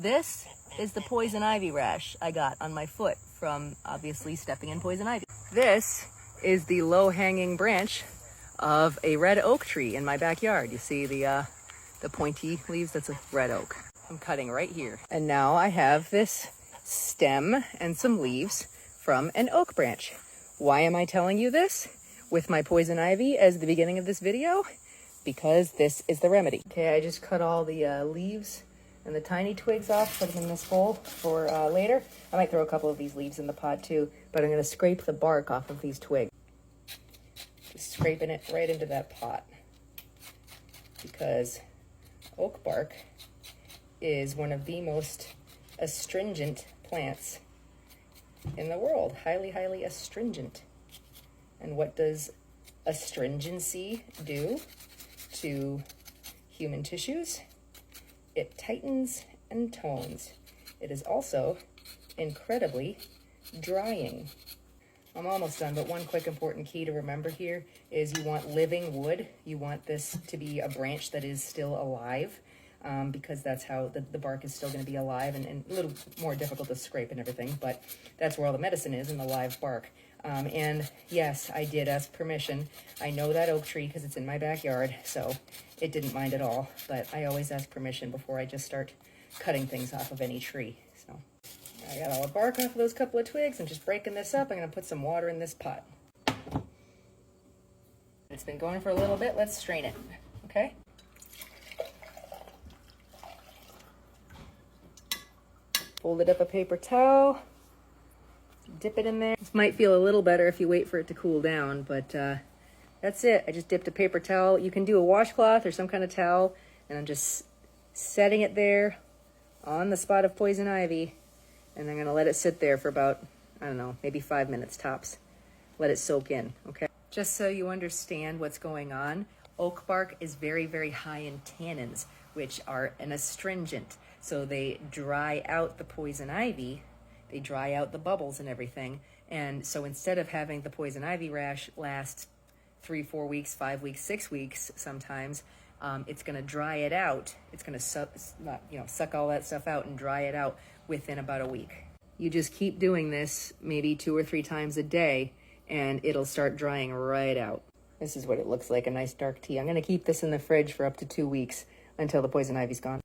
This is the poison ivy rash I got on my foot from obviously stepping in poison ivy. This is the low-hanging branch of a red oak tree in my backyard. You see the pointy leaves? That's a red oak. I'm cutting right here. And now I have this stem and some leaves from an oak branch. Why am I telling you this with my poison ivy as the beginning of this video? Because this is the remedy. Okay, I just cut all the leaves and the tiny twigs off, put them in this bowl for later. I might throw a couple of these leaves in the pot too, but I'm gonna scrape the bark off of these twigs. Just scraping it right into that pot, because oak bark is one of the most astringent plants in the world. Highly, highly astringent. And what does astringency do to human tissues? It tightens and tones. It is also incredibly drying. I'm almost done, but one quick important key to remember here is you want living wood. You want this to be a branch that is still alive, because that's how the bark is still going to be alive, and a little more difficult to scrape and everything, but that's where all the medicine is, in the live bark. And yes, I did ask permission. I know that oak tree because it's in my backyard, so it didn't mind at all, but I always ask permission before I just start cutting things off of any tree. So I got all the bark off of those couple of twigs. I'm just breaking this up. I'm going to put some water in this pot. It's been going for a little bit. Let's strain it, okay? Folded up a paper towel. Dip it in there. This might feel a little better if you wait for it to cool down, but that's it. I just dipped a paper towel. You can do a washcloth or some kind of towel, and I'm just setting it there on the spot of poison ivy, and I'm gonna let it sit there for about, I don't know, maybe 5 minutes tops. Let it soak in, okay? Just so you understand what's going on, oak bark is very, very high in tannins, which are an astringent. So they dry out the poison ivy, they dry out the bubbles and everything. And so instead of having the poison ivy rash last 3, 4 weeks, 5 weeks, 6 weeks sometimes, it's gonna dry it out. It's gonna suck all that stuff out and dry it out within about a week. You just keep doing this maybe 2 or 3 times a day, and it'll start drying right out. This is what it looks like, a nice dark tea. I'm gonna keep this in the fridge for up to 2 weeks until the poison ivy's gone.